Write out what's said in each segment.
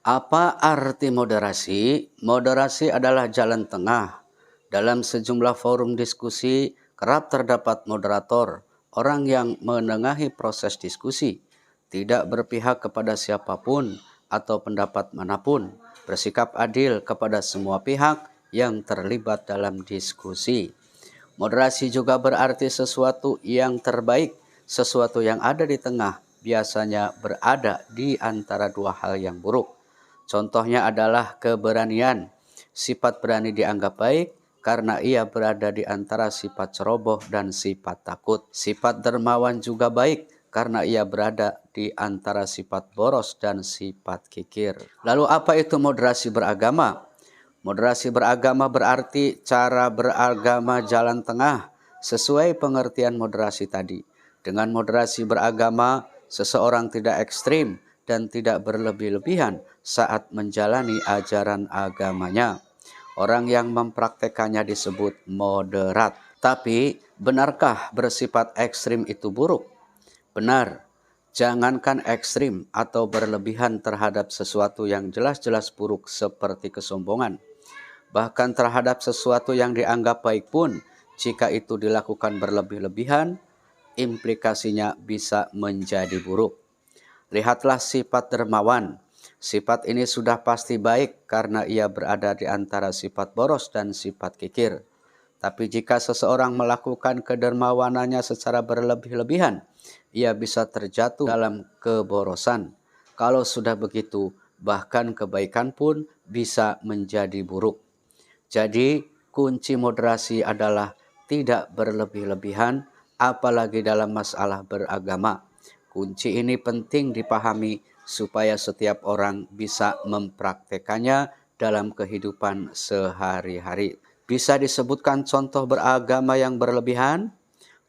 Apa arti moderasi? Moderasi adalah jalan tengah. Dalam sejumlah forum diskusi, kerap terdapat moderator, orang yang menengahi proses diskusi, tidak berpihak kepada siapapun atau pendapat manapun, bersikap adil kepada semua pihak yang terlibat dalam diskusi. Moderasi juga berarti sesuatu yang terbaik, sesuatu yang ada di tengah, biasanya berada di antara dua hal yang buruk. Contohnya adalah keberanian. Sifat berani dianggap baik karena ia berada di antara sifat ceroboh dan sifat takut. Sifat dermawan juga baik karena ia berada di antara sifat boros dan sifat kikir. Lalu apa itu moderasi beragama? Moderasi beragama berarti cara beragama jalan tengah sesuai pengertian moderasi tadi. Dengan moderasi beragama, seseorang tidak ekstrim dan tidak berlebih-lebihan saat menjalani ajaran agamanya. Orang yang mempraktekannya disebut moderat. Tapi, benarkah bersifat ekstrim itu buruk? Benar. Jangankan ekstrim atau berlebihan terhadap sesuatu yang jelas-jelas buruk seperti kesombongan. Bahkan terhadap sesuatu yang dianggap baik pun, jika itu dilakukan berlebih-lebihan, implikasinya bisa menjadi buruk. Lihatlah sifat dermawan. Sifat ini sudah pasti baik karena ia berada di antara sifat boros dan sifat kikir. Tapi jika seseorang melakukan kedermawanannya secara berlebih-lebihan, ia bisa terjatuh dalam keborosan. Kalau sudah begitu, bahkan kebaikan pun bisa menjadi buruk. Jadi, kunci moderasi adalah tidak berlebih-lebihan, apalagi dalam masalah beragama. Kunci ini penting dipahami supaya setiap orang bisa mempraktekannya dalam kehidupan sehari-hari. Bisa disebutkan contoh beragama yang berlebihan?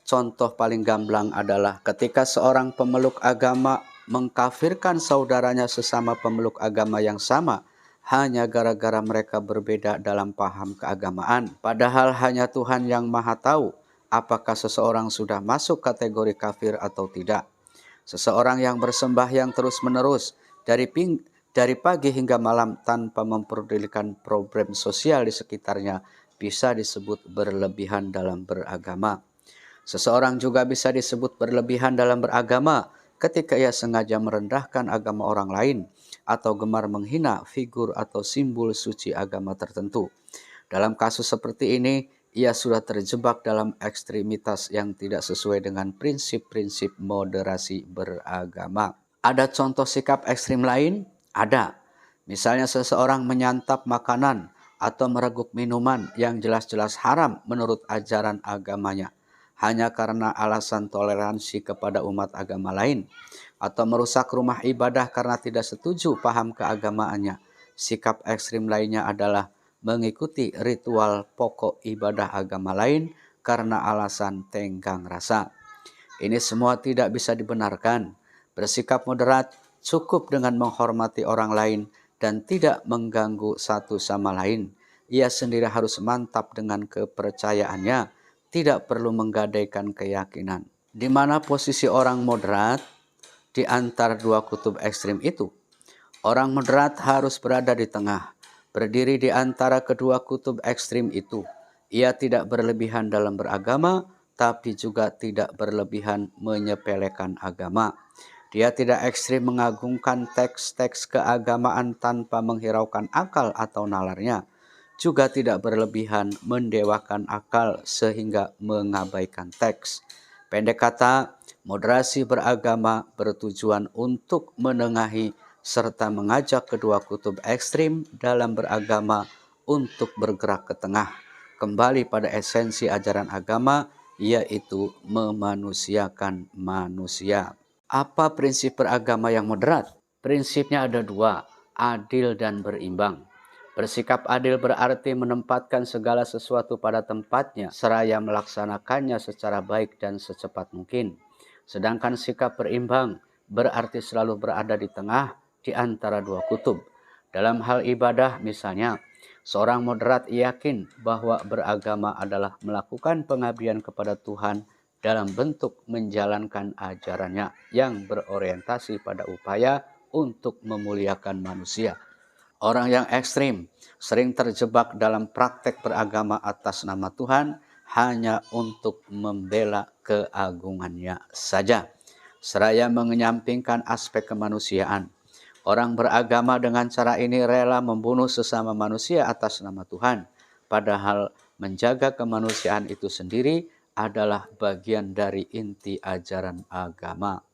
Contoh paling gamblang adalah ketika seorang pemeluk agama mengkafirkan saudaranya sesama pemeluk agama yang sama hanya gara-gara mereka berbeda dalam paham keagamaan. Padahal hanya Tuhan yang Maha tahu apakah seseorang sudah masuk kategori kafir atau tidak. Seseorang yang bersembahyang terus-menerus dari pagi hingga malam tanpa memperdulikan problem sosial di sekitarnya bisa disebut berlebihan dalam beragama. Seseorang juga bisa disebut berlebihan dalam beragama ketika ia sengaja merendahkan agama orang lain atau gemar menghina figur atau simbol suci agama tertentu. Dalam kasus seperti ini, ia sudah terjebak dalam ekstremitas yang tidak sesuai dengan prinsip-prinsip moderasi beragama. Ada contoh sikap ekstrim lain? Ada. Misalnya seseorang menyantap makanan atau mereguk minuman yang jelas-jelas haram menurut ajaran agamanya hanya karena alasan toleransi kepada umat agama lain, atau merusak rumah ibadah karena tidak setuju paham keagamaannya. Sikap ekstrim lainnya adalah mengikuti ritual pokok ibadah agama lain karena alasan tenggang rasa. Ini semua tidak bisa dibenarkan. Bersikap moderat cukup dengan menghormati orang lain dan tidak mengganggu satu sama lain. Ia sendiri harus mantap dengan kepercayaannya, tidak perlu menggadaikan keyakinan. Di mana posisi orang moderat di antara dua kutub ekstrim itu? Orang moderat harus berada di tengah, berdiri di antara kedua kutub ekstrim itu. Ia tidak berlebihan dalam beragama, tapi juga tidak berlebihan menyepelekan agama. Dia tidak ekstrim mengagungkan teks-teks keagamaan tanpa menghiraukan akal atau nalarnya. Juga tidak berlebihan mendewakan akal sehingga mengabaikan teks. Pendek kata, moderasi beragama bertujuan untuk menengahi serta mengajak kedua kutub ekstrim dalam beragama untuk bergerak ke tengah, kembali pada esensi ajaran agama, yaitu memanusiakan manusia. Apa prinsip beragama yang moderat? Prinsipnya ada dua, adil dan berimbang. Bersikap adil berarti menempatkan segala sesuatu pada tempatnya, seraya melaksanakannya secara baik dan secepat mungkin. Sedangkan sikap berimbang berarti selalu berada di tengah di antara dua kutub. Dalam hal ibadah misalnya, seorang moderat yakin bahwa beragama adalah melakukan pengabdian kepada Tuhan dalam bentuk menjalankan ajarannya yang berorientasi pada upaya untuk memuliakan manusia. Orang yang ekstrim sering terjebak dalam praktek beragama atas nama Tuhan hanya untuk membela keagungannya saja, seraya menyampingkan aspek kemanusiaan. Orang beragama dengan cara ini rela membunuh sesama manusia atas nama Tuhan, padahal menjaga kemanusiaan itu sendiri adalah bagian dari inti ajaran agama.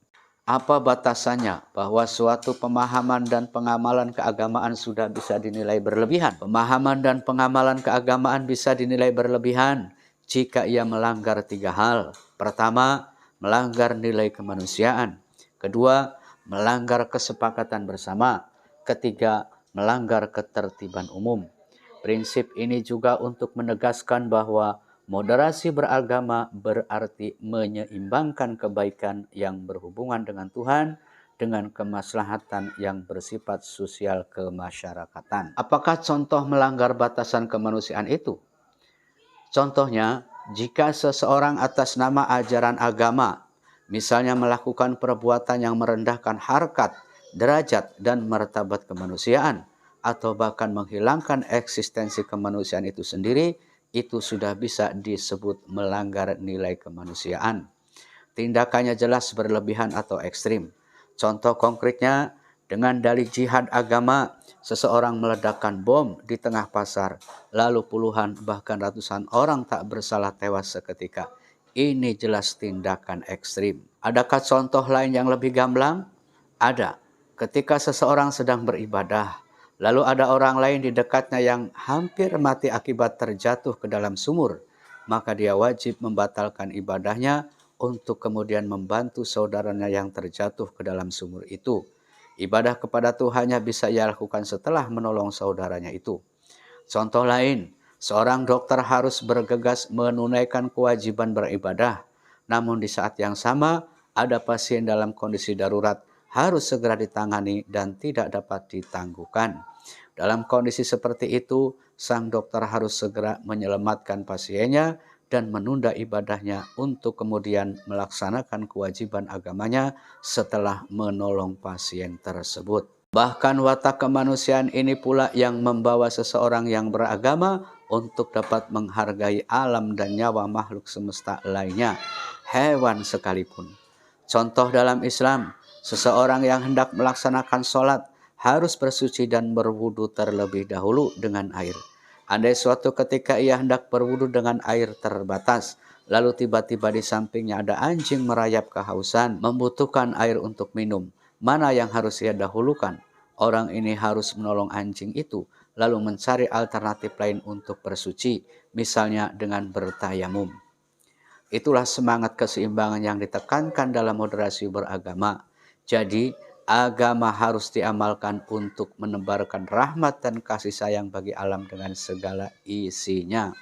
Apa batasannya bahwa suatu pemahaman dan pengamalan keagamaan sudah bisa dinilai berlebihan? Pemahaman dan pengamalan keagamaan bisa dinilai berlebihan jika ia melanggar 3 hal. Pertama, melanggar nilai kemanusiaan. Kedua, melanggar kesepakatan bersama. Ketiga, melanggar ketertiban umum. Prinsip ini juga untuk menegaskan bahwa moderasi beragama berarti menyeimbangkan kebaikan yang berhubungan dengan Tuhan dengan kemaslahatan yang bersifat sosial kemasyarakatan. Apakah contoh melanggar batasan kemanusiaan itu? Contohnya, jika seseorang atas nama ajaran agama, misalnya melakukan perbuatan yang merendahkan harkat, derajat, dan martabat kemanusiaan, atau bahkan menghilangkan eksistensi kemanusiaan itu sendiri, itu sudah bisa disebut melanggar nilai kemanusiaan. Tindakannya jelas berlebihan atau ekstrim. Contoh konkretnya, dengan dalih jihad agama, seseorang meledakkan bom di tengah pasar, lalu puluhan bahkan ratusan orang tak bersalah tewas seketika. Ini jelas tindakan ekstrim. Adakah contoh lain yang lebih gamblang? Ada. Ketika seseorang sedang beribadah, lalu ada orang lain di dekatnya yang hampir mati akibat terjatuh ke dalam sumur, maka dia wajib membatalkan ibadahnya untuk kemudian membantu saudaranya yang terjatuh ke dalam sumur itu. Ibadah kepada Tuhannya bisa ia lakukan setelah menolong saudaranya itu. Contoh lain, seorang dokter harus bergegas menunaikan kewajiban beribadah. Namun di saat yang sama, ada pasien dalam kondisi darurat harus segera ditangani dan tidak dapat ditangguhkan. Dalam kondisi seperti itu, sang dokter harus segera menyelamatkan pasiennya dan menunda ibadahnya untuk kemudian melaksanakan kewajiban agamanya setelah menolong pasien tersebut. Bahkan watak kemanusiaan ini pula yang membawa seseorang yang beragama untuk dapat menghargai alam dan nyawa makhluk semesta lainnya, hewan sekalipun. Contoh dalam Islam, seseorang yang hendak melaksanakan sholat harus bersuci dan berwudu terlebih dahulu dengan air. Andai suatu ketika ia hendak berwudu dengan air terbatas, lalu tiba-tiba di sampingnya ada anjing merayap kehausan, membutuhkan air untuk minum, mana yang harus ia dahulukan? Orang ini harus menolong anjing itu, lalu mencari alternatif lain untuk bersuci, misalnya dengan bertayamum. Itulah semangat keseimbangan yang ditekankan dalam moderasi beragama. Jadi, agama harus diamalkan untuk menebarkan rahmat dan kasih sayang bagi alam dengan segala isinya.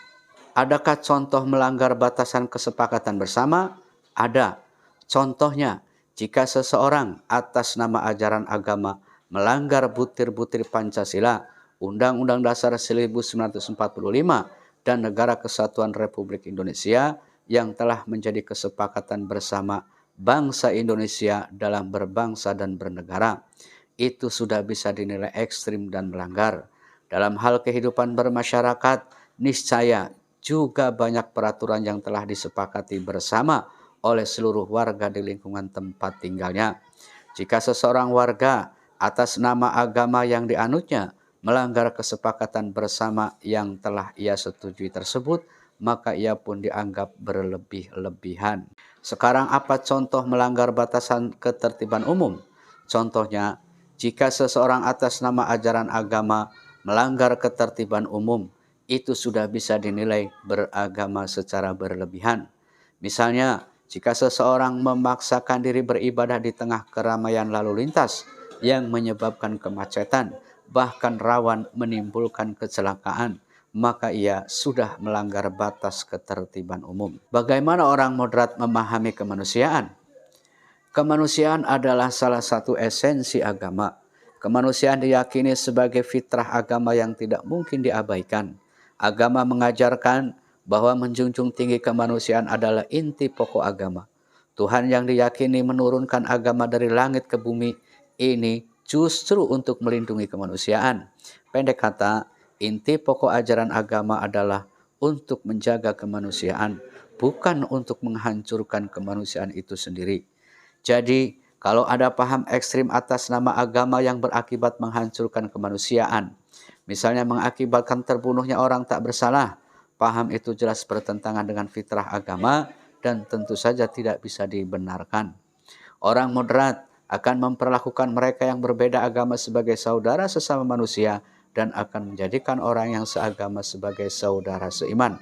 Adakah contoh melanggar batasan kesepakatan bersama? Ada. Contohnya, jika seseorang atas nama ajaran agama melanggar butir-butir Pancasila, Undang-Undang Dasar 1945, dan Negara Kesatuan Republik Indonesia yang telah menjadi kesepakatan bersama bangsa Indonesia dalam berbangsa dan bernegara, itu sudah bisa dinilai ekstrim dan melanggar. Dalam hal kehidupan bermasyarakat, niscaya juga banyak peraturan yang telah disepakati bersama oleh seluruh warga di lingkungan tempat tinggalnya. Jika seseorang warga atas nama agama yang dianutnya melanggar kesepakatan bersama yang telah ia setujui tersebut, maka ia pun dianggap berlebih-lebihan. Sekarang apa contoh melanggar batasan ketertiban umum? Contohnya, jika seseorang atas nama ajaran agama melanggar ketertiban umum, itu sudah bisa dinilai beragama secara berlebihan. Misalnya, jika seseorang memaksakan diri beribadah di tengah keramaian lalu lintas yang menyebabkan kemacetan, bahkan rawan menimbulkan kecelakaan, maka ia sudah melanggar batas ketertiban umum. Bagaimana orang moderat memahami kemanusiaan? Kemanusiaan adalah salah satu esensi agama. Kemanusiaan diyakini sebagai fitrah agama yang tidak mungkin diabaikan. Agama mengajarkan bahwa menjunjung tinggi kemanusiaan adalah inti pokok agama. Tuhan yang diyakini menurunkan agama dari langit ke bumi ini justru untuk melindungi kemanusiaan. Pendek kata, inti pokok ajaran agama adalah untuk menjaga kemanusiaan, bukan untuk menghancurkan kemanusiaan itu sendiri. Jadi, kalau ada paham ekstrim atas nama agama yang berakibat menghancurkan kemanusiaan, misalnya mengakibatkan terbunuhnya orang tak bersalah, paham itu jelas bertentangan dengan fitrah agama dan tentu saja tidak bisa dibenarkan. Orang moderat akan memperlakukan mereka yang berbeda agama sebagai saudara sesama manusia dan akan menjadikan orang yang seagama sebagai saudara seiman.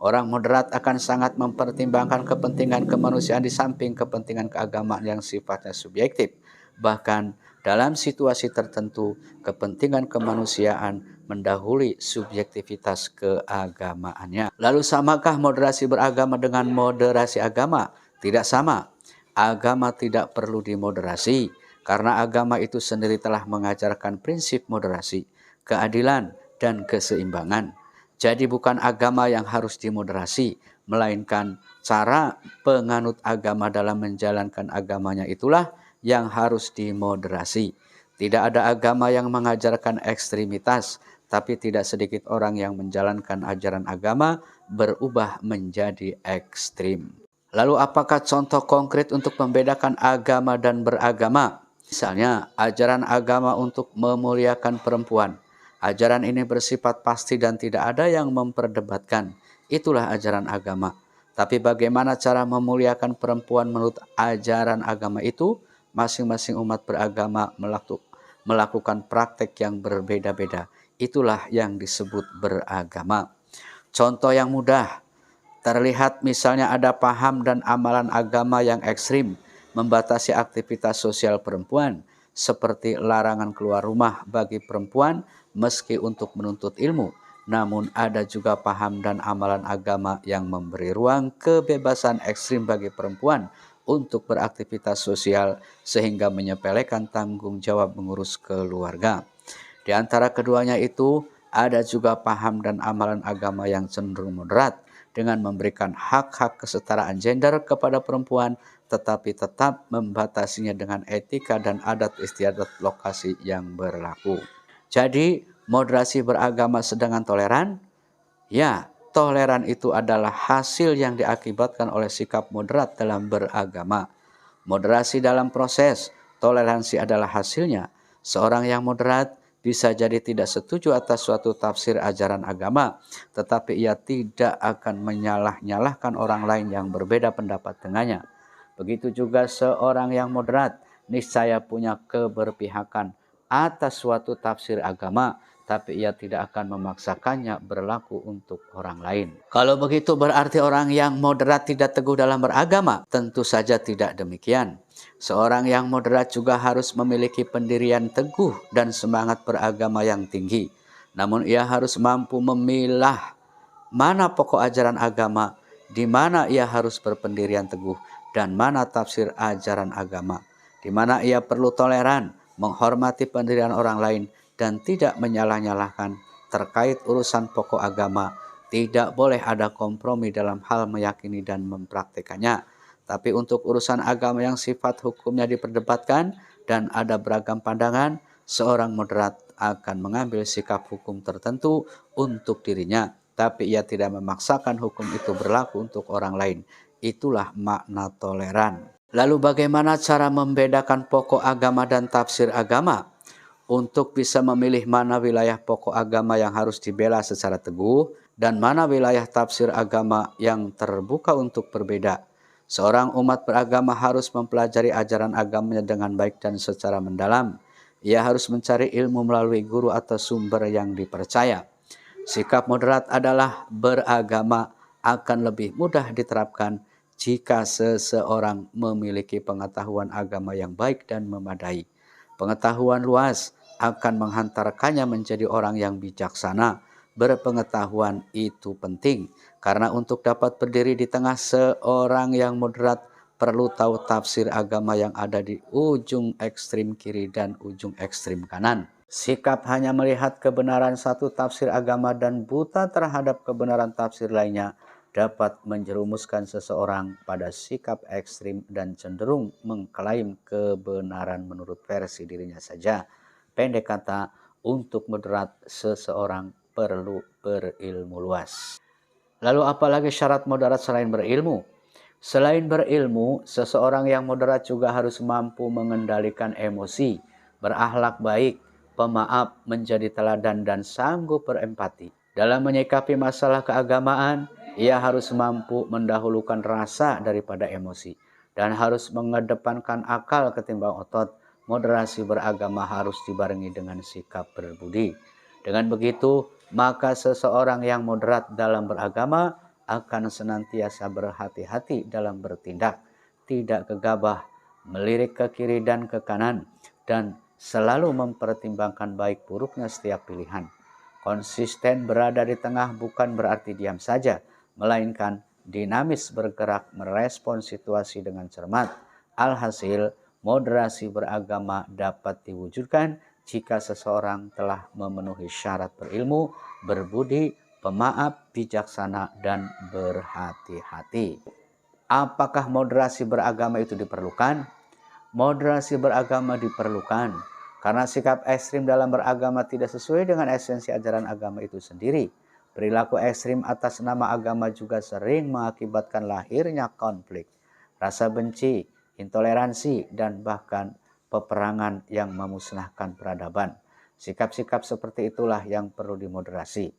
Orang moderat akan sangat mempertimbangkan kepentingan kemanusiaan di samping kepentingan keagamaan yang sifatnya subjektif. Bahkan dalam situasi tertentu, kepentingan kemanusiaan mendahului subjektivitas keagamaannya. Lalu samakah moderasi beragama dengan moderasi agama? Tidak sama. Agama tidak perlu dimoderasi karena agama itu sendiri telah mengajarkan prinsip moderasi, keadilan, dan keseimbangan. Jadi bukan agama yang harus dimoderasi, melainkan cara penganut agama dalam menjalankan agamanya itulah yang harus dimoderasi. Tidak ada agama yang mengajarkan ekstremitas, tapi tidak sedikit orang yang menjalankan ajaran agama berubah menjadi ekstrim. Lalu apakah contoh konkret untuk membedakan agama dan beragama? Misalnya, ajaran agama untuk memuliakan perempuan. Ajaran ini bersifat pasti dan tidak ada yang memperdebatkan. Itulah ajaran agama. Tapi bagaimana cara memuliakan perempuan menurut ajaran agama itu? Masing-masing umat beragama melakukan praktek yang berbeda-beda. Itulah yang disebut beragama. Contoh yang mudah, terlihat misalnya ada paham dan amalan agama yang ekstrim, membatasi aktivitas sosial perempuan, seperti larangan keluar rumah bagi perempuan meski untuk menuntut ilmu. Namun ada juga paham dan amalan agama yang memberi ruang kebebasan ekstrim bagi perempuan untuk beraktivitas sosial sehingga menyepelekan tanggung jawab mengurus keluarga. Di antara keduanya itu ada juga paham dan amalan agama yang cenderung moderat dengan memberikan hak-hak kesetaraan gender kepada perempuan tetapi tetap membatasinya dengan etika dan adat istiadat lokasi yang berlaku. Jadi, moderasi beragama sedangkan toleran? Ya, toleran itu adalah hasil yang diakibatkan oleh sikap moderat dalam beragama. Moderasi dalam proses, toleransi adalah hasilnya. Seorang yang moderat bisa jadi tidak setuju atas suatu tafsir ajaran agama, tetapi ia tidak akan menyalah-nyalahkan orang lain yang berbeda pendapat dengannya. Begitu juga seorang yang moderat niscaya punya keberpihakan atas suatu tafsir agama, tapi ia tidak akan memaksakannya berlaku untuk orang lain. Kalau begitu berarti orang yang moderat tidak teguh dalam beragama? Tentu saja tidak demikian. Seorang yang moderat juga harus memiliki pendirian teguh dan semangat beragama yang tinggi. Namun ia harus mampu memilah mana pokok ajaran agama, di mana ia harus berpendirian teguh, dan mana tafsir ajaran agama, di mana ia perlu toleran, menghormati pendirian orang lain, dan tidak menyalah-nyalahkan terkait urusan pokok agama. Tidak boleh ada kompromi dalam hal meyakini dan mempraktikannya. Tapi untuk urusan agama yang sifat hukumnya diperdebatkan dan ada beragam pandangan, seorang moderat akan mengambil sikap hukum tertentu untuk dirinya, tapi ia tidak memaksakan hukum itu berlaku untuk orang lain. Itulah makna toleran. Lalu bagaimana cara membedakan pokok agama dan tafsir agama? Untuk bisa memilih mana wilayah pokok agama yang harus dibela secara teguh dan mana wilayah tafsir agama yang terbuka untuk berbeda. Seorang umat beragama harus mempelajari ajaran agamanya dengan baik dan secara mendalam. Ia harus mencari ilmu melalui guru atau sumber yang dipercaya. Sikap moderat adalah beragama akan lebih mudah diterapkan jika seseorang memiliki pengetahuan agama yang baik dan memadai. Pengetahuan luas akan menghantarkannya menjadi orang yang bijaksana. Berpengetahuan itu penting karena untuk dapat berdiri di tengah seorang yang moderat perlu tahu tafsir agama yang ada di ujung ekstrim kiri dan ujung ekstrim kanan. Sikap hanya melihat kebenaran satu tafsir agama dan buta terhadap kebenaran tafsir lainnya dapat menjerumuskan seseorang pada sikap ekstrim dan cenderung mengklaim kebenaran menurut versi dirinya saja. Pendek kata, untuk moderat seseorang perlu berilmu luas. Lalu apalagi syarat moderat selain berilmu? Selain berilmu, seseorang yang moderat juga harus mampu mengendalikan emosi, berakhlak baik, pemaaf, menjadi teladan, dan sanggup berempati. Dalam menyikapi masalah keagamaan, ia harus mampu mendahulukan rasa daripada emosi dan harus mengedepankan akal ketimbang otot. Moderasi beragama harus dibarengi dengan sikap berbudi. Dengan begitu, maka seseorang yang moderat dalam beragama akan senantiasa berhati-hati dalam bertindak, tidak gegabah, melirik ke kiri dan ke kanan, dan selalu mempertimbangkan baik buruknya setiap pilihan. Konsisten berada di tengah bukan berarti diam saja, melainkan dinamis bergerak merespon situasi dengan cermat. Alhasil, moderasi beragama dapat diwujudkan jika seseorang telah memenuhi syarat berilmu, berbudi, pemaaf, bijaksana, dan berhati-hati. Apakah moderasi beragama itu diperlukan? Moderasi beragama diperlukan karena sikap ekstrim dalam beragama tidak sesuai dengan esensi ajaran agama itu sendiri. Perilaku ekstrim atas nama agama juga sering mengakibatkan lahirnya konflik, rasa benci, intoleransi, dan bahkan peperangan yang memusnahkan peradaban. Sikap-sikap seperti itulah yang perlu dimoderasi.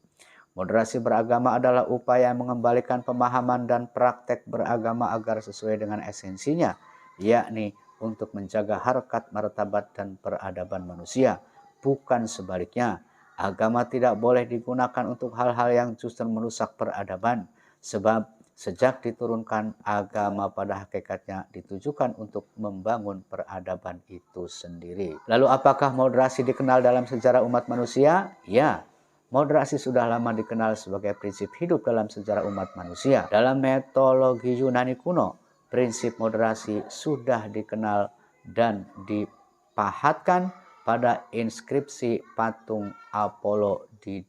Moderasi beragama adalah upaya mengembalikan pemahaman dan praktek beragama agar sesuai dengan esensinya, yakni untuk menjaga harkat, martabat, dan peradaban manusia. Bukan sebaliknya, agama tidak boleh digunakan untuk hal-hal yang justru merusak peradaban, sebab sejak diturunkan agama pada hakikatnya ditujukan untuk membangun peradaban itu sendiri. Lalu apakah moderasi dikenal dalam sejarah umat manusia? Ya. Moderasi sudah lama dikenal sebagai prinsip hidup dalam sejarah umat manusia. Dalam mitologi Yunani kuno, prinsip moderasi sudah dikenal dan dipahatkan pada inskripsi patung Apollo di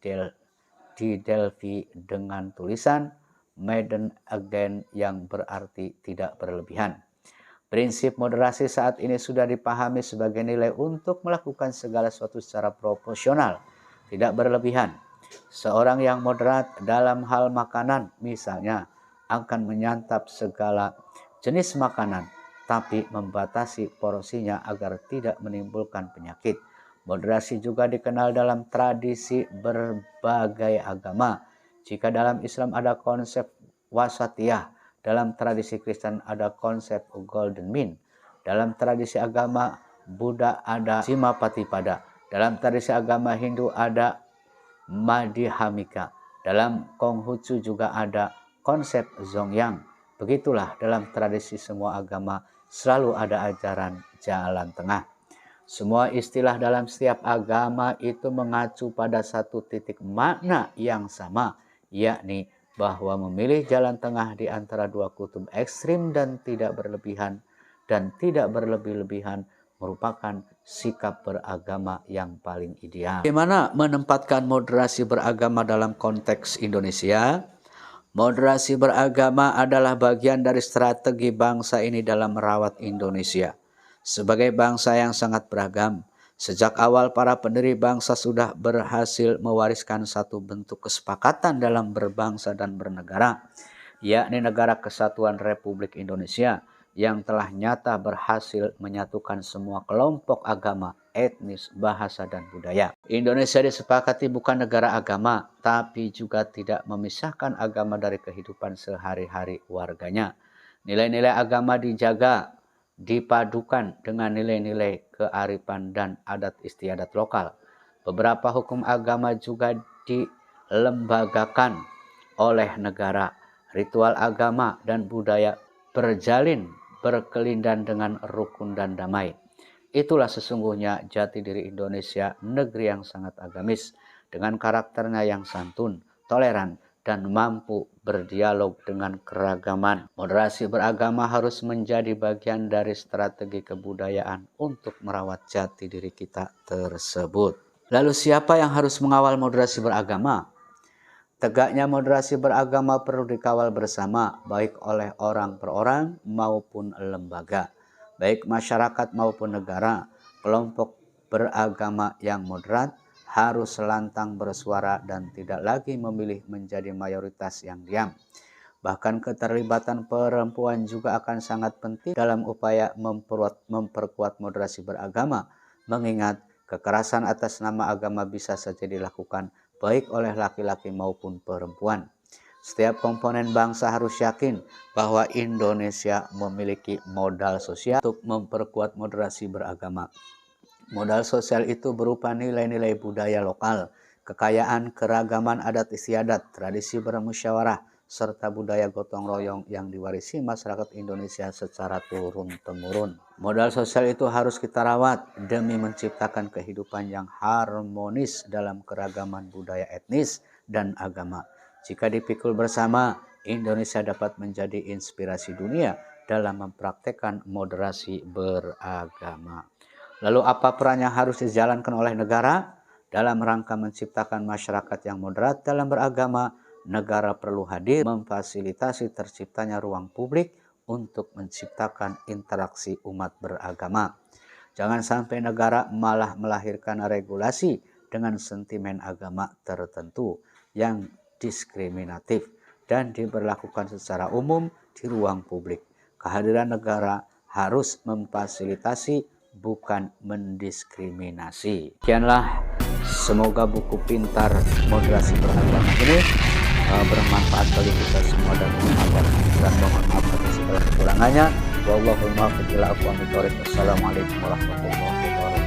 Delphi dengan tulisan Maiden Again yang berarti tidak berlebihan. Prinsip moderasi saat ini sudah dipahami sebagai nilai untuk melakukan segala sesuatu secara proporsional, tidak berlebihan. Seorang yang moderat dalam hal makanan misalnya akan menyantap segala jenis makanan, tapi membatasi porsinya agar tidak menimbulkan penyakit. Moderasi juga dikenal dalam tradisi berbagai agama. Jika dalam Islam ada konsep wasatiyah, dalam tradisi Kristen ada konsep golden mean, dalam tradisi agama Buddha ada Simapatipada, dalam tradisi agama Hindu ada Madhyamika, dalam Konghucu juga ada konsep Zongyang. Begitulah dalam tradisi semua agama selalu ada ajaran jalan tengah. Semua istilah dalam setiap agama itu mengacu pada satu titik makna yang sama, yakni bahwa memilih jalan tengah di antara dua kutub ekstrim dan tidak berlebihan merupakan sikap beragama yang paling ideal. Bagaimana menempatkan moderasi beragama dalam konteks Indonesia? Moderasi beragama adalah bagian dari strategi bangsa ini dalam merawat Indonesia. Sebagai bangsa yang sangat beragam, sejak awal para pendiri bangsa sudah berhasil mewariskan satu bentuk kesepakatan dalam berbangsa dan bernegara, yakni Negara Kesatuan Republik Indonesia, yang telah nyata berhasil menyatukan semua kelompok agama, etnis, bahasa, dan budaya. Indonesia disepakati bukan negara agama, tapi juga tidak memisahkan agama dari kehidupan sehari-hari warganya. Nilai-nilai agama dijaga, dipadukan dengan nilai-nilai kearifan dan adat istiadat lokal. Beberapa hukum agama juga dilembagakan oleh negara. Ritual agama dan budaya berkelindan dengan rukun dan damai. Itulah sesungguhnya jati diri Indonesia, negeri yang sangat agamis, dengan karakternya yang santun, toleran, dan mampu berdialog dengan keragaman. Moderasi beragama harus menjadi bagian dari strategi kebudayaan untuk merawat jati diri kita tersebut. Lalu siapa yang harus mengawal moderasi beragama? Tegaknya moderasi beragama perlu dikawal bersama, baik oleh orang per orang maupun lembaga, baik masyarakat maupun negara. Kelompok beragama yang moderat harus lantang bersuara dan tidak lagi memilih menjadi mayoritas yang diam. Bahkan keterlibatan perempuan juga akan sangat penting dalam upaya memperkuat moderasi beragama, mengingat kekerasan atas nama agama bisa saja dilakukan baik oleh laki-laki maupun perempuan. Setiap komponen bangsa harus yakin bahwa Indonesia memiliki modal sosial untuk memperkuat moderasi beragama. Modal sosial itu berupa nilai-nilai budaya lokal, kekayaan keragaman adat istiadat, tradisi bermusyawarah, serta budaya gotong royong yang diwarisi masyarakat Indonesia secara turun-temurun. Modal sosial itu harus kita rawat demi menciptakan kehidupan yang harmonis dalam keragaman budaya etnis dan agama. Jika dipikul bersama, Indonesia dapat menjadi inspirasi dunia dalam mempraktekkan moderasi beragama. Lalu apa peran yang harus dijalankan oleh negara? Dalam rangka menciptakan masyarakat yang moderat dalam beragama, negara perlu hadir memfasilitasi terciptanya ruang publik untuk menciptakan interaksi umat beragama. Jangan sampai negara malah melahirkan regulasi dengan sentimen agama tertentu yang diskriminatif dan diberlakukan secara umum di ruang publik. Kehadiran negara harus memfasilitasi, bukan mendiskriminasi. Sekianlah, semoga buku pintar moderasi beragama ini bermanfaat bagi kita semua dan mohon maaf atas segala kekurangannya. Wallahul muwaffiq ila aqwamit thoriq. Wassalamualaikum warahmatullahi wabarakatuh.